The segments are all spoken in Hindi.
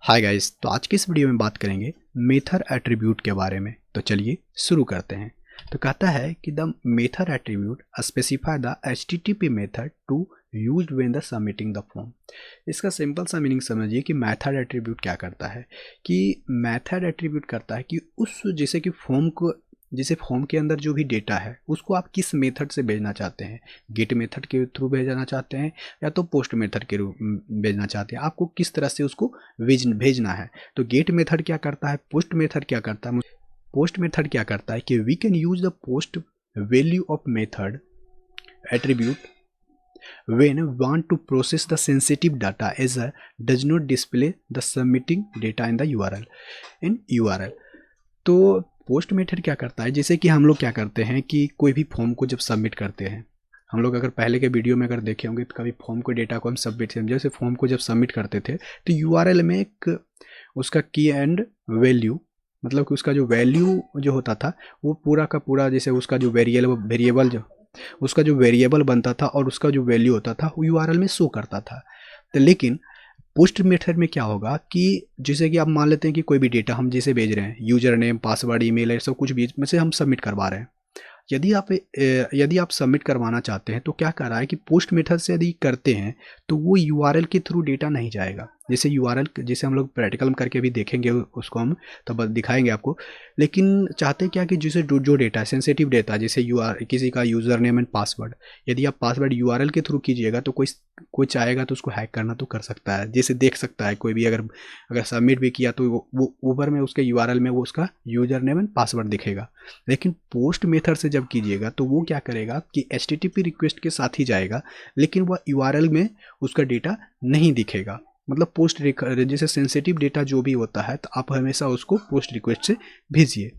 हाय गाइस, तो आज की इस वीडियो में बात करेंगे मेथड एट्रीब्यूट के बारे में। तो चलिए शुरू करते हैं। तो कहता है कि the method attribute specify the HTTP method to used when the submitting the form. इसका सिंपल सा मीनिंग समझिए कि मेथड एट्रीब्यूट क्या करता है कि मेथड एट्रीब्यूट करता है कि उस जैसे कि फॉर्म के अंदर जो भी डेटा है उसको आप किस मेथड से भेजना चाहते हैं। गेट मेथड के थ्रू भेजना चाहते हैं या तो पोस्ट मेथड के रूप भेजना चाहते हैं। आपको किस तरह से उसको भेजना है। तो गेट मेथड क्या करता है, पोस्ट मेथड क्या करता है। पोस्ट मेथड क्या करता है कि we can use the post value of method attribute when want to process the sensitive data as a does not display the submitting data in the URL। तो पोस्ट मेथड क्या करता है, जैसे कि हम लोग क्या करते हैं कि कोई भी फॉर्म को जब सबमिट करते हैं, हम लोग अगर पहले के वीडियो में अगर देखे होंगे तो कभी फॉर्म को डेटा को हम सबमिट जैसे फॉर्म को जब सबमिट करते थे तो यूआरएल में एक उसका की एंड वैल्यू, मतलब कि उसका जो वैल्यू जो होता था वो पूरा का पूरा, जैसे उसका जो वेरिएबल बनता था और उसका जो वैल्यू होता था वो यूआरएल में शो करता था। तो लेकिन पोस्ट मेथड में क्या होगा कि जैसे कि आप मान लेते हैं कि कोई भी डेटा हम जैसे भेज रहे हैं, यूजर नेम, पासवर्ड, ईमेल, सब कुछ भी में से हम सबमिट करवा रहे हैं। यदि आप सबमिट करवाना चाहते हैं तो क्या कर रहा है कि पोस्ट मेथड से यदि करते हैं तो वो यूआरएल के थ्रू डेटा नहीं जाएगा। जैसे यूआरएल जैसे हम लोग प्रैक्टिकल करके भी देखेंगे उसको हम तब दिखाएंगे आपको। लेकिन चाहते क्या कि जैसे जो डेटा सेंसिटिव डेटा, जैसे किसी का यूज़र नेम एंड पासवर्ड, यदि आप पासवर्ड यूआरएल के थ्रू कीजिएगा तो कोई चाहेगा तो उसको हैक करना तो कर सकता है। जैसे देख सकता है कोई भी, अगर सबमिट भी किया तो वो ऊपर में उसके यूआरएल में वो उसका यूज़र नेम एंड पासवर्ड दिखेगा। लेकिन पोस्ट मेथड से जब कीजिएगा तो वो क्या करेगा कि एचटीटीपी रिक्वेस्ट के साथ ही जाएगा, लेकिन वह यूआरएल में उसका डेटा नहीं दिखेगा। मतलब पोस्ट जैसे सेंसिटिव डेटा जो भी होता है तो आप हमेशा उसको पोस्ट रिक्वेस्ट से भेजिए।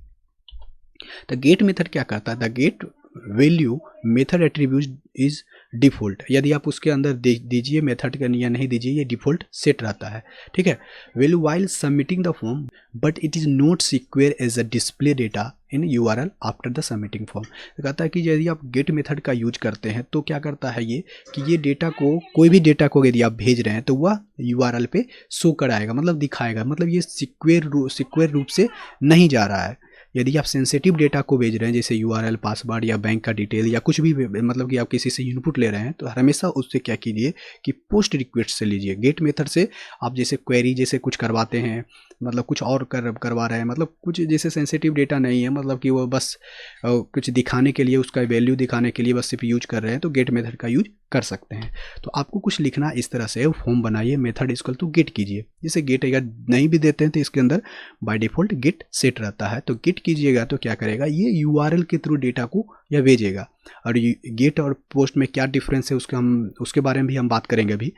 तो गेट मेथड क्या करता है, the get value method attribute is default. यदि आप उसके अंदर दीजिए मेथड का या नहीं दीजिए, ये डिफ़ॉल्ट सेट रहता है। ठीक है। Value while submitting the form but it is not secure as a display data in URL after the submitting form. कहता है कि यदि आप गेट मेथड का यूज करते हैं तो क्या करता है ये कि ये डेटा को, कोई भी डेटा को यदि आप भेज रहे हैं तो वह यूआरएल पे शो कराएगा, मतलब दिखाएगा। मतलब ये सिक्योर रूप से नहीं जा रहा है। यदि आप सेंसिटिव डेटा को भेज रहे हैं जैसे यूआरएल, पासवर्ड या बैंक का डिटेल या कुछ भी, मतलब कि आप किसी से इनपुट ले रहे हैं तो हमेशा उससे क्या कीजिए कि पोस्ट रिक्वेस्ट से लीजिए। गेट मेथड से आप जैसे क्वेरी जैसे कुछ करवाते हैं, मतलब कुछ और करवा रहे हैं, मतलब कुछ जैसे सेंसिटिव डेटा नहीं है, मतलब कि वो बस कुछ दिखाने के लिए, उसका वैल्यू दिखाने के लिए बस सिर्फ यूज कर रहे हैं तो गेट मेथड का यूज कर सकते हैं। तो आपको कुछ लिखना इस तरह से, फॉर्म बनाइए, मेथड इक्वल टू गेट कीजिए। जैसे गेट अगर नहीं भी देते हैं तो इसके अंदर बाय डिफॉल्ट गेट सेट रहता है। तो गेट कीजिएगा तो क्या करेगा, ये यूआरएल के थ्रू डेटा को या भेजेगा। और गेट और पोस्ट में क्या डिफरेंस है उसके बारे में भी हम बात करेंगे अभी।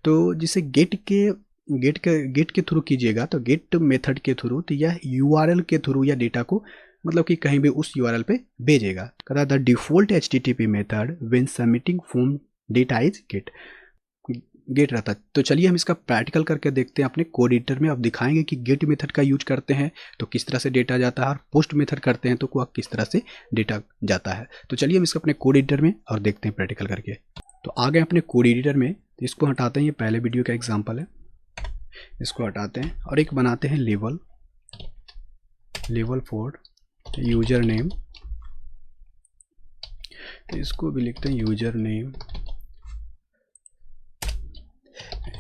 तो जैसे गेट के थ्रू कीजिएगा तो गेट मेथड के थ्रू तो यह यूआरएल के थ्रू या डेटा को, मतलब कि कहीं भी उस यूआरएल पे भेजेगा। कहता the default HTTP method when submitting form data is get रहता है। तो चलिए हम इसका प्रैक्टिकल करके देखते हैं अपने कोड एडिटर में। अब दिखाएंगे कि गेट मेथड का यूज करते हैं तो किस तरह से डेटा जाता है और पोस्ट मेथड करते हैं तो किस तरह से डेटा जाता है। तो चलिए हम इसको अपने कोड एडिटर में और देखते हैं प्रैक्टिकल करके। तो आ गए अपने कोड एडिटर में, तो इसको हटाते हैं, ये पहले वीडियो का एग्जाम्पल है, इसको हटाते हैं और एक बनाते हैं लेवल फॉर यूजर नेम। तो इसको भी लिखते हैं user name,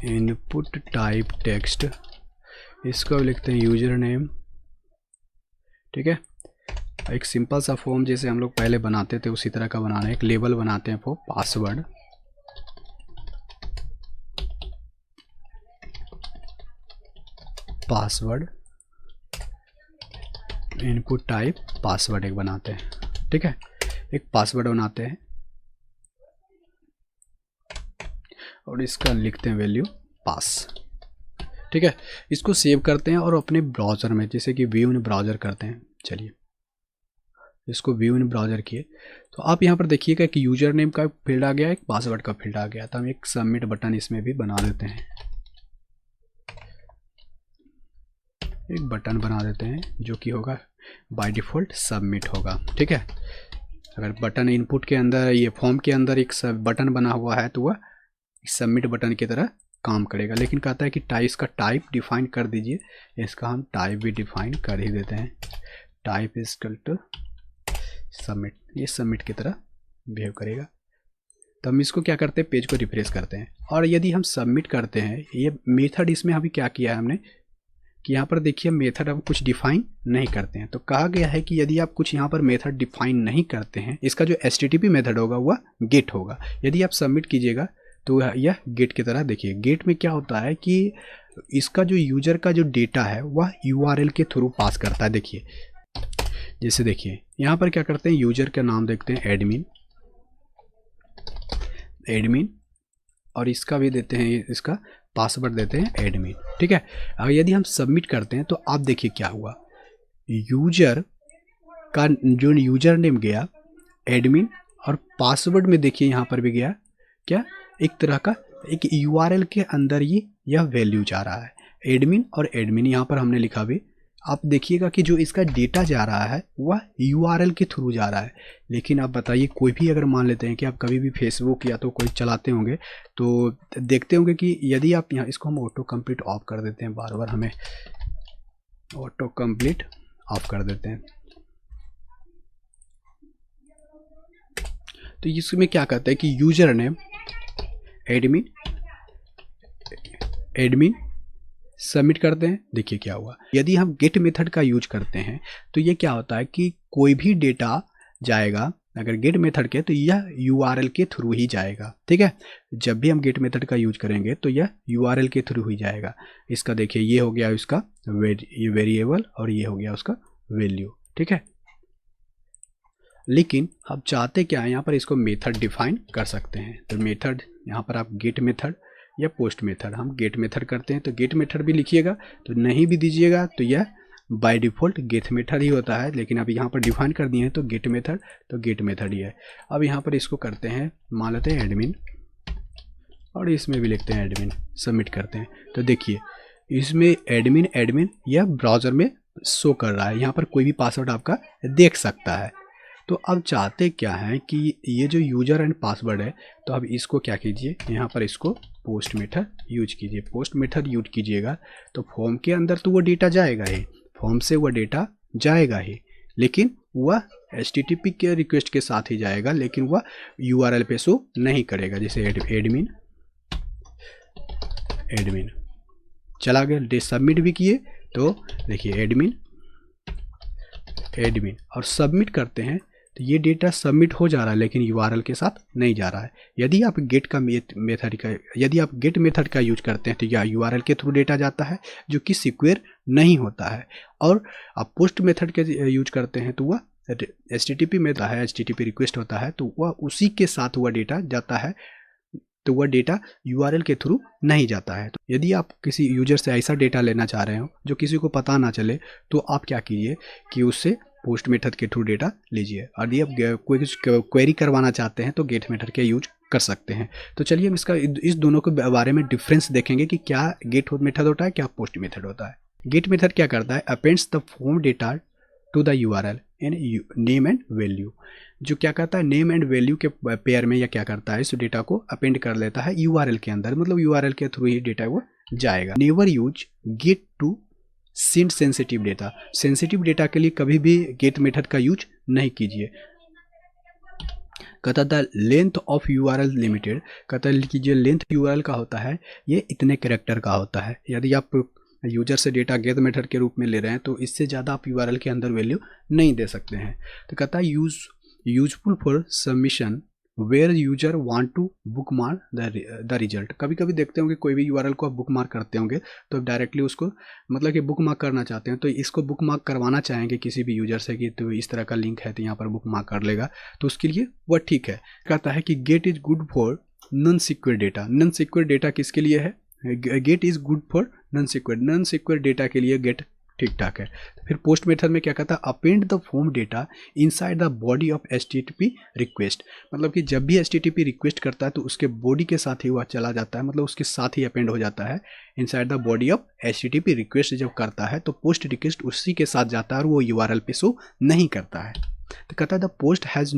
input type text, इसको भी लिखते हैं यूजर नेम। ठीक है। एक सिंपल सा फॉर्म जैसे हम लोग पहले बनाते थे उसी तरह का बनाना है। एक लेबल बनाते हैं for password input type password एक बनाते हैं। ठीक है। एक पासवर्ड बनाते हैं और इसका लिखते हैं वैल्यू पास। ठीक है। इसको सेव करते हैं और अपने ब्राउज़र में, जैसे कि व्यू इन ब्राउज़र करते हैं। चलिए इसको व्यू इन ब्राउज़र किए तो आप यहाँ पर देखिएगा कि यूजर नेम का फील्ड आ गया, एक पासवर्ड का फील्ड आ गया। तो हम एक सबमिट बटन इसमें भी बना देते हैं, एक बटन बना देते हैं जो कि होगा बाय डिफ़ॉल्ट सबमिट होगा। ठीक है। अगर बटन इनपुट के अंदर, ये फॉर्म के अंदर एक बटन बना हुआ है तो वह सबमिट बटन की तरह काम करेगा। लेकिन कहता है कि इसका टाइप डिफाइन कर दीजिए, इसका हम टाइप भी डिफाइन कर ही देते हैं। Type is equal to submit, ये सबमिट की तरह बिहेव करेगा। तो हम इसको क्या करते हैं, पेज को रिफ्रेश करते हैं। और यदि हम सबमिट करते हैं, ये मेथड इसमें अभी क्या किया है हमने कि यहाँ पर देखिए मेथड हम कुछ डिफाइन नहीं करते हैं। तो कहा गया है कि यदि आप कुछ यहाँ पर मेथड डिफाइन नहीं करते हैं, इसका जो HTTP मेथड होगा वह गेट होगा। यदि आप सबमिट कीजिएगा तो यह गेट की तरह, देखिए गेट में क्या होता है कि इसका जो यूजर का जो डेटा है वह URL के थ्रू पास करता है। देखिए जैसे देखिए यहाँ पर क्या करते हैं, यूजर का नाम देखते हैं एडमिन, और इसका भी देते हैं, इसका पासवर्ड देते हैं एडमिन, ठीक है। अगर यदि हम सबमिट करते हैं तो आप देखिए क्या हुआ, यूजर का जो यूजर नेम गया एडमिन, और पासवर्ड में देखिए यहाँ पर भी गया क्या, एक तरह का एक URL के अंदर ही यह वैल्यू जा रहा है। एडमिन और एडमिन यहाँ पर हमने लिखा भी, आप देखिएगा कि जो इसका डेटा जा रहा है वह URL के थ्रू जा रहा है। लेकिन आप बताइए, कोई भी अगर मान लेते हैं कि आप कभी भी फेसबुक या तो कोई चलाते होंगे तो देखते होंगे कि यदि आप यहाँ, इसको हम ऑटो कंप्लीट ऑफ कर देते हैं, बार बार हमें ऑटो कंप्लीट ऑफ कर देते हैं। तो इसमें क्या कहते हैं कि यूजर नेम एडमिन सबमिट करते हैं, देखिए क्या हुआ। यदि हम गेट मेथड का यूज करते हैं तो ये क्या होता है कि कोई भी डेटा जाएगा अगर गेट मेथड के, तो यह URL के थ्रू ही जाएगा, ठीक है। जब भी हम गेट मेथड का यूज करेंगे तो यह URL के थ्रू ही जाएगा। इसका देखिए ये हो गया इसका वेरिएबल, और ये हो गया उसका वैल्यू, ठीक है। लेकिन हम चाहते क्या है, यहाँ पर इसको मेथड डिफाइन कर सकते हैं। तो मेथड यहाँ पर आप गेट मेथड या पोस्ट मेथड, हम गेट मेथड करते हैं तो गेट मेथड भी लिखिएगा, तो नहीं भी दीजिएगा तो यह बाय डिफ़ॉल्ट गेट मेथड ही होता है। लेकिन अब यहाँ पर डिफाइन कर दिए हैं तो गेट मेथड, तो गेट मेथड ही है। अब यहाँ पर इसको करते हैं, मान लेते हैं एडमिन, और इसमें भी लिखते हैं एडमिन, सबमिट करते हैं। तो देखिए इसमें एडमिन यह ब्राउज़र में शो कर रहा है, यहाँ पर कोई भी पासवर्ड आपका देख सकता है। तो अब चाहते क्या हैं कि ये जो यूजर एंड पासवर्ड है, तो अब इसको क्या कीजिए, यहाँ पर इसको पोस्ट मेथड यूज कीजिए। पोस्ट मेथड यूज कीजिएगा तो फॉर्म के अंदर तो वो डेटा जाएगा ही, फॉर्म से वो डेटा जाएगा ही, लेकिन वह HTTP के रिक्वेस्ट के साथ ही जाएगा, लेकिन वह URL पे शो नहीं करेगा। जैसे एडमिन चला गया, सबमिट भी किए तो देखिए एडमिन और सबमिट करते हैं तो ये डेटा सबमिट हो जा रहा है, लेकिन URL के साथ नहीं जा रहा है। यदि आप गेट मेथड का यूज करते हैं तो यह URL के थ्रू डेटा जाता है, जो कि सिक्योर नहीं होता है। और आप पोस्ट मेथड के यूज करते हैं तो वह HTTP में होता है, HTTP रिक्वेस्ट होता है, तो वह उसी के साथ वह डेटा जाता है, तो वह डेटा URL के थ्रू नहीं जाता है। तो यदि आप किसी यूजर से ऐसा डेटा लेना चाह रहे हो जो किसी को पता ना चले, तो आप क्या कीजिए कि उससे पोस्ट मेथड के थ्रू डेटा लीजिए। और यदि आप कोई कुछ क्वेरी करवाना चाहते हैं तो गेट मेथड के यूज कर सकते हैं। तो चलिए हम इस दोनों के बारे में डिफरेंस देखेंगे कि क्या गेट मेथड होता है, क्या पोस्ट मेथड होता है। गेट मेथड क्या करता है, appends the form data to the URL in name and value. जो क्या करता है, नेम एंड वैल्यू के पेयर में, या क्या करता है, इस डेटा को अपेंड कर लेता है URL के अंदर, मतलब URL के थ्रू ही डेटा वो जाएगा। Never use get to send sensitive data. Sensitive data के लिए कभी भी गेट मेथड का यूज नहीं कीजिए। कहता था लेंथ ऑफ URL लिमिटेड, कहता है कि जो लेंथ URL का होता है ये इतने कैरेक्टर का होता है। यदि आप यूजर से डेटा गेट मेथड के रूप में ले रहे हैं तो इससे ज़्यादा आप URL के अंदर वैल्यू नहीं दे सकते हैं। तो कहता है useful for submission where user want to bookmark the result. कभी कभी देखते होंगे कोई भी URL को आप बुक मार्क करते होंगे तो डायरेक्टली उसको, मतलब कि बुक मार्क करना चाहते हैं, तो इसको बुक मार्क करवाना चाहेंगे किसी भी यूजर से कि तो इस तरह का लिंक है तो यहाँ पर बुक मार्क कर लेगा, तो उसके लिए वह ठीक है। कहता है कि get is good for non secure data. Non secure data किसके लिए है, get is good for non secure data के लिए गेट ठीक ठाक है। फिर पोस्ट मेथड में क्या कहता है, append the form data inside the body of HTTP request. मतलब कि जब भी HTTP रिक्वेस्ट करता है तो उसके बॉडी के साथ ही वह चला जाता है, मतलब उसके साथ ही अपेंड हो जाता है inside the body of HTTP request. जब करता है तो पोस्ट रिक्वेस्ट उसी के साथ जाता है और वो URL पे शो नहीं करता है। तो कहता है the post has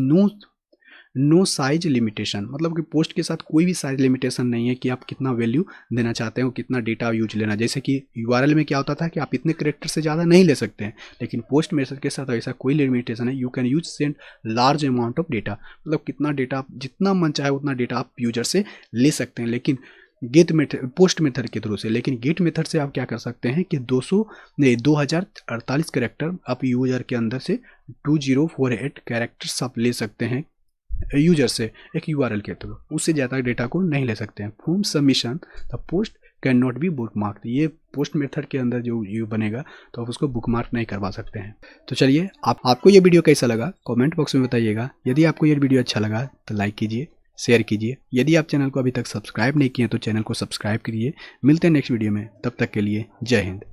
no size limitation, मतलब कि पोस्ट के साथ कोई भी साइज लिमिटेशन नहीं है कि आप कितना वैल्यू देना चाहते हो, कितना डेटा यूज लेना। जैसे कि यूआरएल में क्या होता था कि आप इतने कैरेक्टर से ज़्यादा नहीं ले सकते हैं, लेकिन पोस्ट मेथड के साथ ऐसा कोई लिमिटेशन है। You can use send large amount of data, मतलब कितना डेटा आप जितना मन चाहे उतना डेटा आप यूजर से ले सकते हैं, लेकिन गेट मेथड पोस्ट मेथड के थ्रू से। लेकिन गेट मेथड से आप क्या कर सकते हैं कि 2048 कैरेक्टर आप यूजर के अंदर से 2048 कैरेक्टर्स आप ले सकते हैं यूजर से एक यूआरएल के थ्रू, उससे ज़्यादा डेटा को नहीं ले सकते हैं। Form submission the post can not be book mark, ये पोस्ट मेथड के अंदर जो यू बनेगा तो आप उसको बुक मार्क नहीं करवा सकते हैं। तो चलिए आपको ये वीडियो कैसा लगा कमेंट बॉक्स में बताइएगा। यदि आपको ये वीडियो अच्छा लगा तो लाइक कीजिए, शेयर कीजिए। यदि आप चैनल को अभी तक सब्सक्राइब नहीं किए तो चैनल को सब्सक्राइब करिए। मिलते हैं नेक्स्ट वीडियो में, तब तक के लिए जय हिंद।